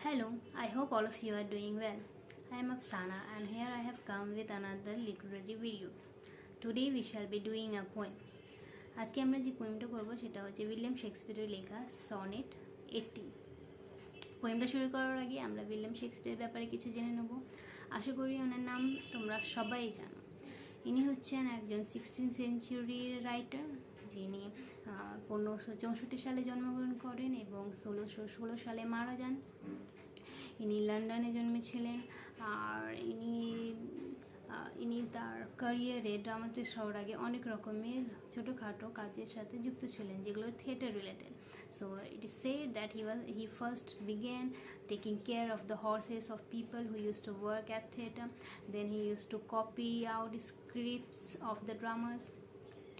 Hello, I hope all of you are doing well. I am Afsana and here I have come with another literary video. Today we shall be doing a poem. আজকে আমরা যে পোয়েমটা করবো সেটা হচ্ছে William শেক্সপিয়ারের লেখা sonnet 18। পোয়েমটা শুরু করার আগে আমরা উইলিয়াম শেক্সপিয়ারের ব্যাপারে কিছু জেনে নেব। আশা করি ওনার নাম তোমরা সবাই জানো। ইনি হচ্ছেন একজন 16th সেঞ্চুরির রাইটার, যিনি 1564 সালে জন্মগ্রহণ করেন এবং 1616 সালে মারা যান। ইনি লন্ডনে জন্মেছিলেন আর ইনি তার ক্যারিয়ারে ড্রামাটিস্ট হওয়ার আগে অনেক রকমের ছোটোখাটো কাজের সাথে যুক্ত ছিলেন, যেগুলো theatre related. So it is said that he first began taking care of the horses of people who used to work at theatre. Then he used to copy out scripts of the dramas.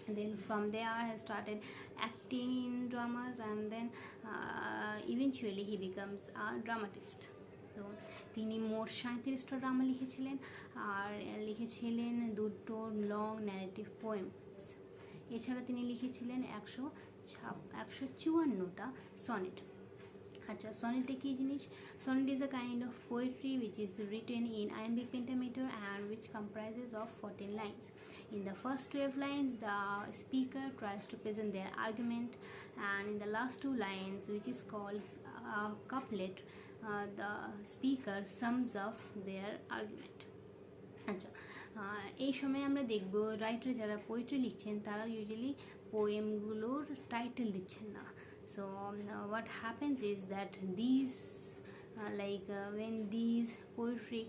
And then from there he started acting in dramas, and then eventually he becomes a dramatist. তো তিনি মোট 37টা drama লিখেছিলেন আর লিখেছিলেন দুটো long narrative poems. এছাড়া তিনি লিখেছিলেন 154টা sonnet. আচ্ছা, সনেটটা কী জিনিস? Sonnet is a kind of poetry which is written in iambic pentameter and which comprises of 14 lines. In the first 12 lines, the speaker tries to present their argument, and in the last 2 lines, which is called a couplet, the speaker sums up their argument. আচ্ছা, এই সময় আমরা দেখব writer যারা poetry লিখছেন তারা usually পোয়েমগুলোর title দিচ্ছেন না। So what happens is that these when these poetry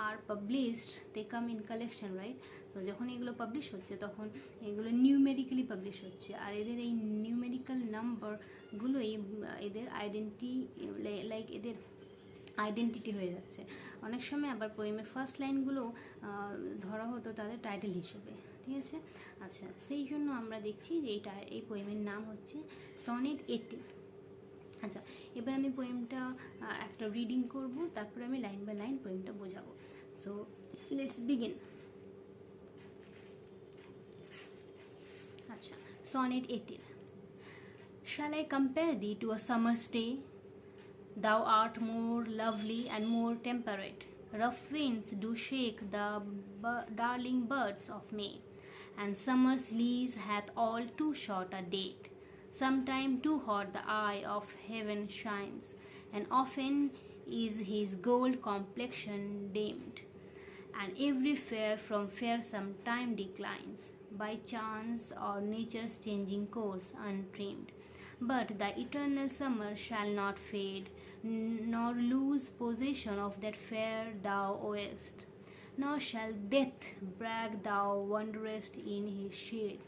are published, they come in collection, right? তো যখন এগুলো পাবলিশ হচ্ছে তখন এগুলো নিউমেরিক্যালি পাবলিশ হচ্ছে, আর এদের এই নিউমেরিক্যাল নাম্বারগুলোই এদের আইডেন্টিটি হয়ে যাচ্ছে। অনেক সময় আবার পোয়েমের ফার্স্ট লাইনগুলো ধরা হতো তাদের টাইটেল হিসেবে, ঠিক আছে? আচ্ছা, সেই জন্য আমরা দেখছি যে এই পোয়েমের নাম হচ্ছে সনেট 18। আচ্ছা, এবার আমি পোয়েমটা একটা রিডিং করব, তারপর আমি লাইন বাই লাইন পোয়েমটা বোঝাবো। So let's begin. আচ্ছা, sonnet 18। Shall I compare thee to a summer's day? Thou art more lovely and more temperate. Rough winds do shake the darling birds of May, and summer's lease hath all too short a date. Sometime too hot the eye of heaven shines, and often is his gold complexion dimmed, and every fair from fair sometime declines, by chance or nature's changing course untrimmed. But the eternal summer shall not fade, nor lose possession of that fair thou owest, nor shall death brag thou wanderest in his shade,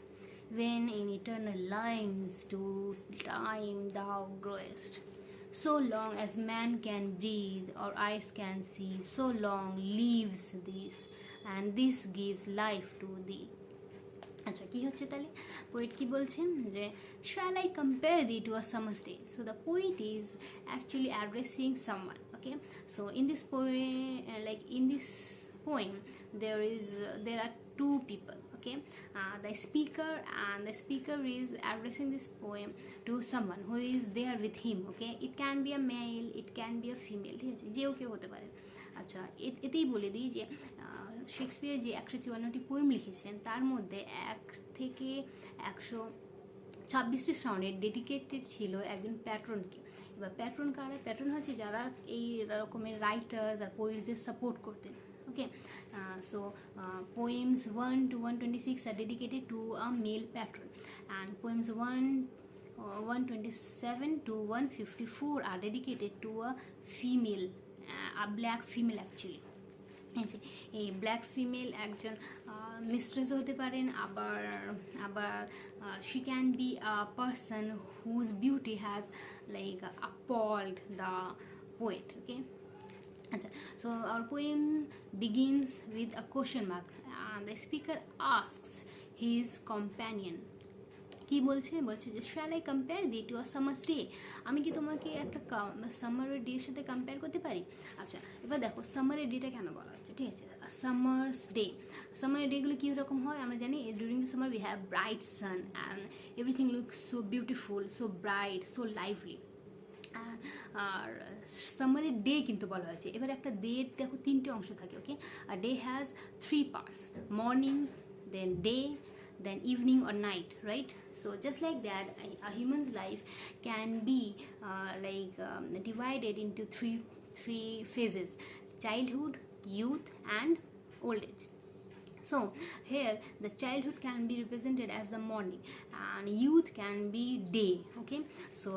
when in eternal lines to time thou growest. So long as man can breathe or eyes can see, so long lives this, and this gives life to thee. আচ্ছা, কী হচ্ছে তাহলে? Poet কি বলছেন যে shall I compare thee to a summer's day? So the poet is actually addressing someone, okay? So in this poem there are two people, okay? The speaker is addressing this poem to someone who is there with him, okay? It can be a male, it can be a female, ঠিক আছে? যেও কেউ হতে পারে। আচ্ছা, এতেই বলে দিই যে শেক্সপিয়ার যে 154টি পোয়েম লিখেছেন তার মধ্যে 1 থেকে 126টি সনেট ডেডিকেটেড ছিল একজন প্যাট্রনকে। এবার প্যাট্রন কারা? প্যাট্রন হচ্ছে যারা এই রকমের রাইটার্স আর পোয়েটসদের সাপোর্ট করতেন, okay? So poems 1 to 126 are dedicated to a male patron, and poems 127 to 154 are dedicated to a female, a black female actually. এই ব্ল্যাক ফিমেল একজন মিস্ট্রেসও হতে পারেন, আবার she can be a person whose beauty has appalled the poet, okay? আচ্ছা, so our poem begins with a question mark, and the speaker asks his companion, কি বলছে যে shall I compare thee to a summer's day? আমি কি তোমাকে একটা সামারের ডের সাথে কম্পেয়ার করতে পারি? আচ্ছা, এবার দেখো সামারের ডেটা কেন বলা হচ্ছে, ঠিক আছে? সামার্স ডে, সামারের ডেগুলো কীরকম হয় আমরা জানি। During the summer we have bright sun and everything looks so beautiful, so bright, so lively. আর সামারের ডে কিন্তু বলা হয়েছে। এবার একটা ডে দেখো তিনটে অংশ থাকে, ওকে। আর day has 3 parts: morning, then day, then evening or night, right? So just like that, a human's life can be divided into three phases: childhood, youth, and old age. So here the childhood can be represented as the morning and youth can be day, okay. So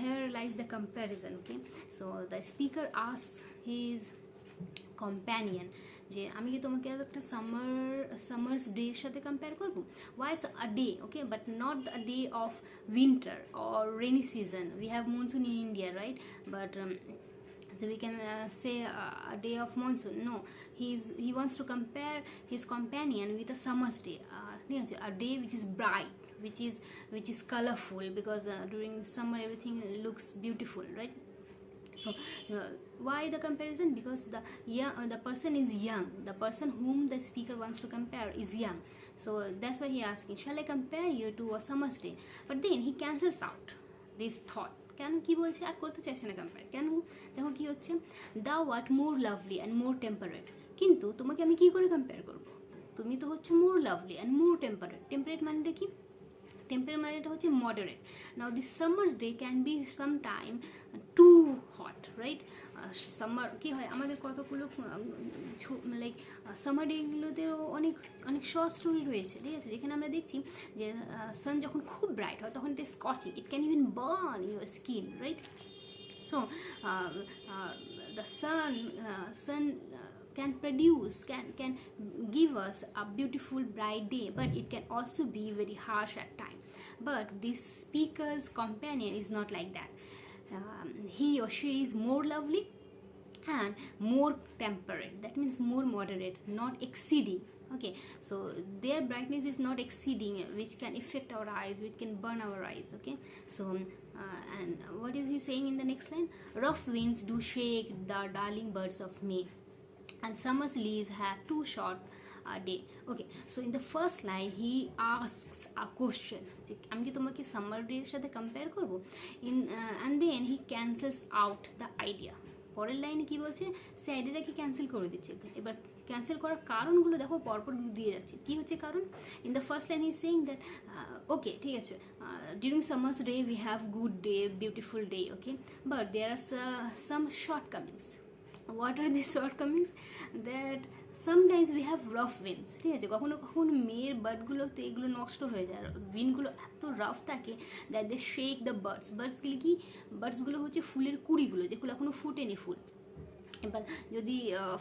here lies the comparison, okay. So the speaker asks his companion যে আমি কি তোমাকে একটা Summers ডের সাথে compare করবো? Why a day, okay, but not a day of winter or rainy season. We have monsoon in India, right? But so we can say a day of monsoon. No, he wants to compare his companion with a summer's day, a day which is bright, which is colorful, because during summer everything looks beautiful, right? So why the comparison? Because the person is young, the person whom the speaker wants to compare is young, so that's why he asking, shall I compare you to a summer's day? But then he cancels out this thought. কেন, কি বলছে, আর করতে চাইছে না compare. কেন? দেখো কি হচ্ছে, thou art more lovely and more temperate. কিন্তু তোমাকে আমি কি করে কম্পেয়ার করবো? তুমি তো হচ্ছে মোর lovely and more temperate. Temperate মানেটা কি? টেম্পারেট মানেটা হচ্ছে moderate. Now this summer day can be some time too hot, right? Summer কি হয়, আমাদের কতগুলো লাইক সামার ডেগুলোতেও অনেক অনেক শর্ট স্টোরি রয়েছে, ঠিক আছে, যেখানে আমরা দেখছি যে সান যখন খুব ব্রাইট হয় তখন it is স্কচিং, it can even burn your skin, right? So the sun can produce, can give us a beautiful bright day, but it can also be very harsh at time. But this speaker's companion is not like that. He or she is more lovely and more temperate, that means more moderate, not exceeding, okay. So their brightness is not exceeding, which can affect our eyes, which can burn our eyes, okay. So and what is he saying in the next line? Rough winds do shake the darling birds of May, and summer's leaves have too short a day, okay. So in the first line he asks a question, আমি কি তোমাকে summer ডের সাথে compare করবো? And then he cancels out the idea. পরের লাইনে কি বলছে, সে আইডিয়াটাকে ক্যান্সেল করে দিচ্ছে। এবার ক্যান্সেল করার কারণগুলো দেখো পরপর দিয়ে যাচ্ছে। কি হচ্ছে কারণ? In the first line he is saying that okay, ঠিক আছে, during summer's day we have good day, beautiful day, okay, but there are some shortcomings. What are this shortcomings? That sometimes we have rough winds, ঠিক আছে, কখনো কখনো মেয়ের বার্ডগুলোতে এগুলো নষ্ট হয়ে যায়, উইন্ডগুলো এত রাফ থাকে দ্যাট দে শেক দ্য বার্ডসগুলো কি, বার্ডসগুলো হচ্ছে ফুলের কুড়িগুলো, যেগুলো এখনো ফুটেনি ফুল। এবার যদি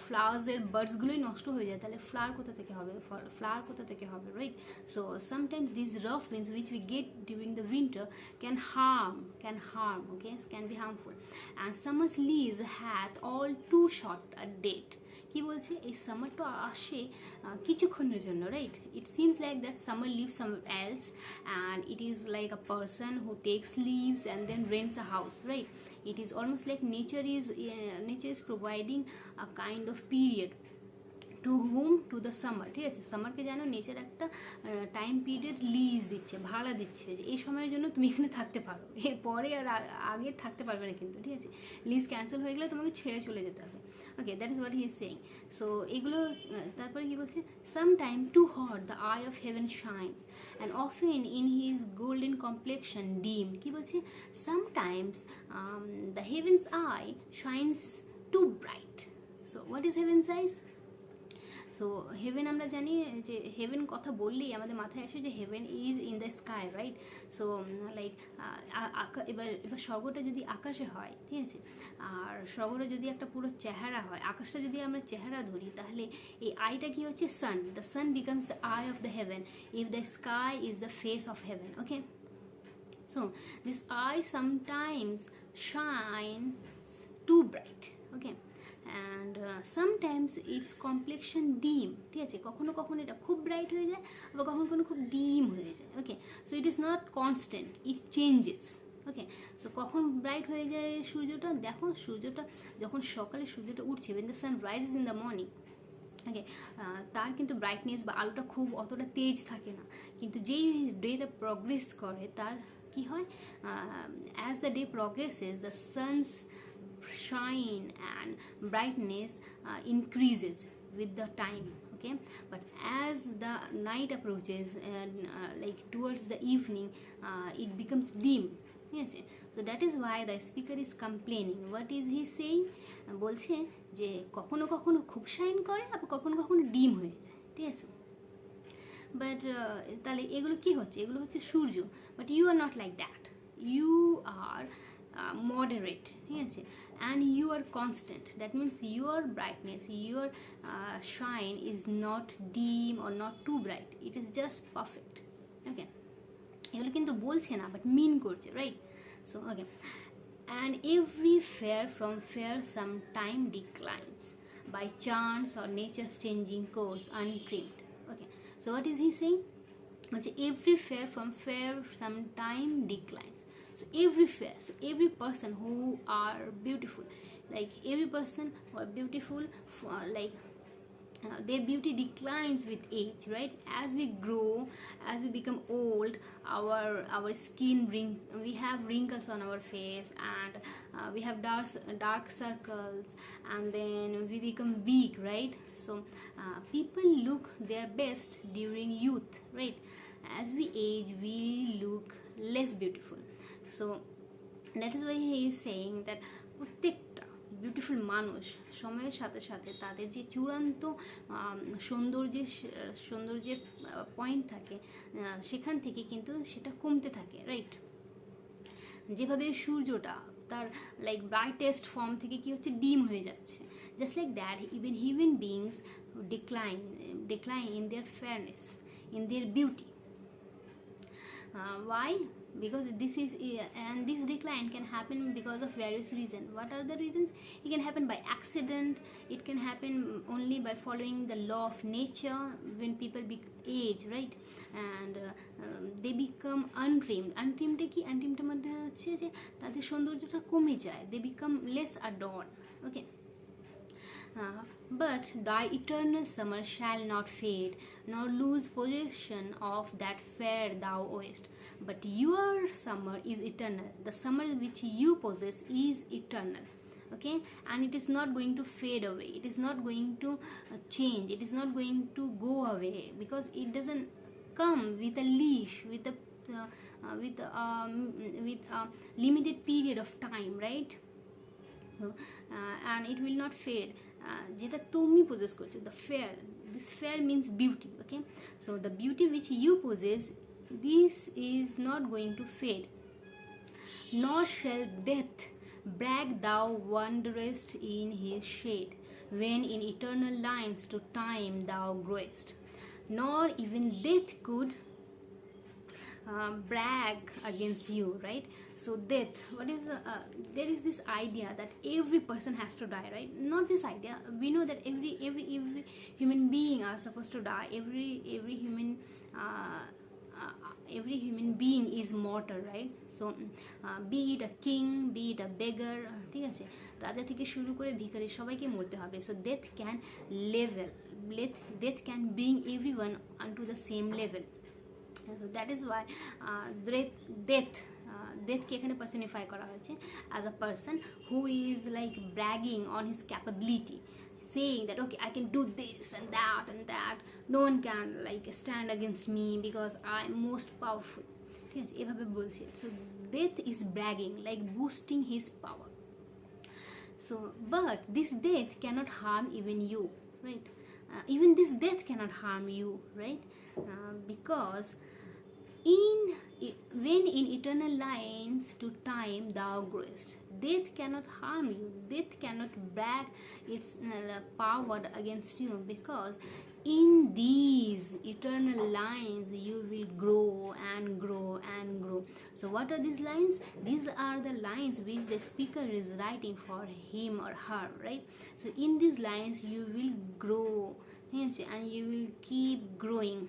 ফ্লাওয়ার্সের বার্ডসগুলোই নষ্ট হয়ে যায় তাহলে ফ্লাওয়ার কোথা থেকে হবে, right? So sometimes this rough winds which we get during the winter can harm, okay, can be harmful. And summer's lease hath all too short a date. কি বলছে, এই সামারটা আসে কিছুক্ষণের জন্য, right? It seems like that summer leaves somewhere else, and it is like a person who takes lease and then rents a house, right? It is almost like nature is providing a kind of period to whom, to the summer, ঠিক আছে। সামারকে যেন nature একটা time period lease দিচ্ছে, ভাড়া দিচ্ছে, যে এই সময়ের জন্য তুমি এখানে থাকতে পারো, এরপরে আর আগে থাকতে পারবে না কিন্তু, ঠিক আছে। লিজ ক্যান্সেল হয়ে গেলে তোমাকে ছেড়ে চলে যেতে হবে, okay, that is what he is saying. So এগুলো তারপরে কি বলছে, sometime too hot the eye of heaven shines and often in his golden complexion dim. কি বলছে, sometimes the heaven's eye shines too bright. So what is heaven's eyes? So heaven আমরা জানি যে haven কথা বললেই আমাদের মাথায় আসে যে haven is in the sky, right? So like এবার স্বর্গটা যদি আকাশে হয়, ঠিক আছে, আর স্বর্গটা যদি একটা পুরো চেহারা হয়, আকাশটা যদি আমরা চেহারা ধরি, তাহলে এই আইটা কি হচ্ছে, sun. The sun becomes the eye of the heaven if the sky is the face of heaven, okay. So this eye sometimes shines too bright, okay, and sometimes its complexion dim, ঠিক আছে, কখনো কখনো এটা খুব bright হয়ে যায়, আবার কখনো কখনো খুব ডিম হয়ে যায়, okay. So it is not constant, it changes, okay. So কখন ব্রাইট হয়ে যায় সূর্যটা? দেখো, সূর্যটা যখন সকালে সূর্যটা উঠছে, when the sun rises in the morning, ওকে, তার কিন্তু ব্রাইটনেস বা আলোটা খুব অতটা তেজ থাকে না, কিন্তু যেই ডেটা প্রগ্রেস করে তার কি হয়, as the day progresses the sun's shine and brightness increases with the time, okay, but as the night approaches and like towards the evening it becomes dim. Yes, so that is why the speaker is complaining. What is he saying? বলছে যে কখনো কখনো খুব shine করে আবার কখনো কখনো ডিম হয়ে যায়, ঠিক আছে। বাট তাহলে এগুলো কি হচ্ছে? এগুলো হচ্ছে সূর্য। But you are not like that, you are moderate, ঠিক আছে, and you are constant. That means your brightness, your shine is not dim or not too bright, it is just perfect, okay. এগুলো কিন্তু বলছে না but মিন করছে, right? So okay, and every fair from fair some time declines by chance or nature's changing course untrimmed, okay. So what is he saying? Every fair from fair some time declines. So every fair, so every person who are beautiful, like every person who are beautiful, like their beauty declines with age, right? As we grow, as we become old, our skin we have wrinkles on our face, and we have dark circles, and then we become weak, right? So people look their best during youth, right? As we age we look less beautiful. So that is why he is saying that প্রত্যেকটা beautiful মানুষ সময়ের সাথে সাথে তাদের যে চূড়ান্ত সৌন্দর্যের point থাকে সেখান থেকে কিন্তু সেটা কমতে থাকে, রাইট? যেভাবে সূর্যটা তার লাইক ব্রাইটেস্ট ফর্ম থেকে কি হচ্ছে, ডিম হয়ে যাচ্ছে, just like that even human beings decline in their fairness, in their beauty. Why? Because this is and this decline can happen because of various reasons. What are the reasons? It can happen by accident, it can happen only by following the law of nature when people age, right? And they become untrimmed. Untrimmed কি? untrimmed মধ্যে হচ্ছে যে তাদের সৌন্দর্যটা কমে যায়, they become less adorned, okay. But thy eternal summer shall not fade, nor lose possession of that fair thou owest. But your summer is eternal. The summer which you possess is eternal, okay, and it is not going to fade away. It is not going to change. It is not going to go away, because it doesn't come with a leash, with a limited period of time, right? And it will not fade. যেটা তুমি possess করছো, the fair, this fair means beauty, okay. So the beauty which you possess, this is not going to fade. Nor shall death brag thou wanderest in his shade, when in eternal lines to time thou growest. Nor even death could brag against you, right? So death, what is there is this idea that every person has to die, right? Not this idea. We know that every human being are supposed to die. Every human being is mortal, right? So be it a king, be it a beggar, ঠিক আছে, রাজা থেকে শুরু করে ভিখারি সবাইকে মরতে হবে. So death can bring everyone onto the same level. So that is why death কে এখানে পার্সনিফাই করা হয়েছে as a person who is like bragging on his capability, saying that okay, I can do this and that, no one can like stand against me because I am most powerful, ঠিক আছে, এভাবে বলছে. So death is bragging, like boosting his power. So but this death cannot harm even you, right? Even this death cannot harm you, right? Because when in eternal lines to time thou growest, death cannot harm you, death cannot brag its power against you, because in these eternal lines you will grow and grow and grow. So what are these lines? These are the lines which the speaker is writing for him or her, right? So in these lines you will grow, yes, and you will keep growing.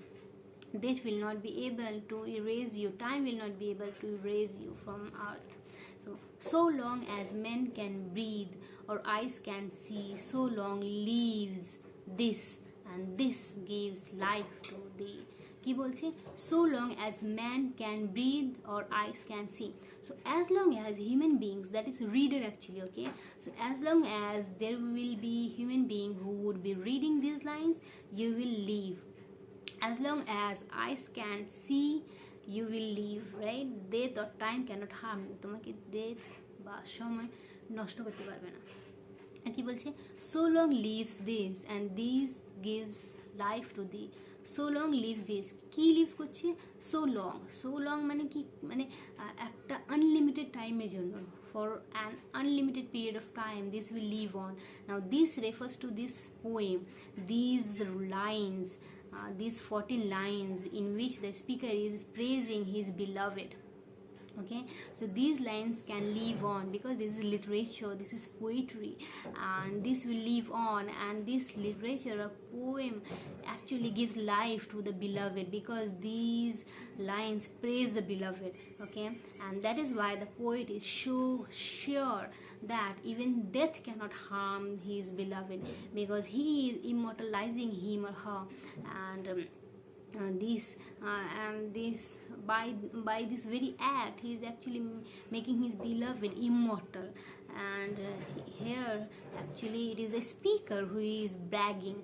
Death will not be able to erase you, time will not be able to erase you from earth. So long as men can breathe or eyes can see, so long lives this, and this gives life to the কি বলছে, so long as man can breathe or eyes can see. So as long as human beings, that is reader actually, okay, so as long as there will be human being who would be reading these lines, you will live. As long as eyes can see, you will live, right? Death or time cannot harm you. তোমাকে death বা সময় নষ্ট করতে পারবে না। আর কি বলছে, so long lives this and this gives life to thee. so long lives this, কি লিভ করছে, so long মানে কি, মানে একটা আনলিমিটেড টাইমের জন্য, for an unlimited period of time this will live on. Now this refers to this poem, these lines, these 14 lines in which the speaker is praising his beloved. Okay, so these lines can live on because this is literature, this is poetry, and this will live on, and this literature or poem actually gives life to the beloved because these lines praise the beloved. Okay, and that is why the poet is so sure that even death cannot harm his beloved because he is immortalizing him or her. And this by this very act he is actually making his beloved immortal. And here actually it is a speaker who is bragging,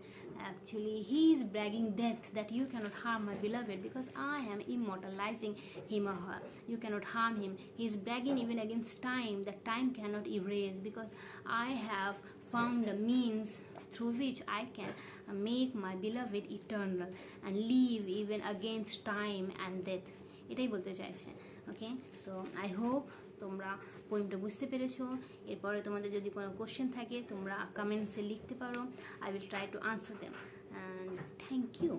actually he is bragging death, that you cannot harm my beloved because I am immortalizing him or her, you cannot harm him. He is bragging even against time, that time cannot erase because I have found a means through which I can make my beloved eternal and live even against time and death. এটাই বলতে চাইছে। ওকে, so I hope তোমরা পোয়েমটা বুঝতে পেরেছো। এরপরে তোমাদের যদি কোনো কোশ্চেন থাকে তোমরা কমেন্টসে লিখতে পারো, I will try to answer them, and thank you.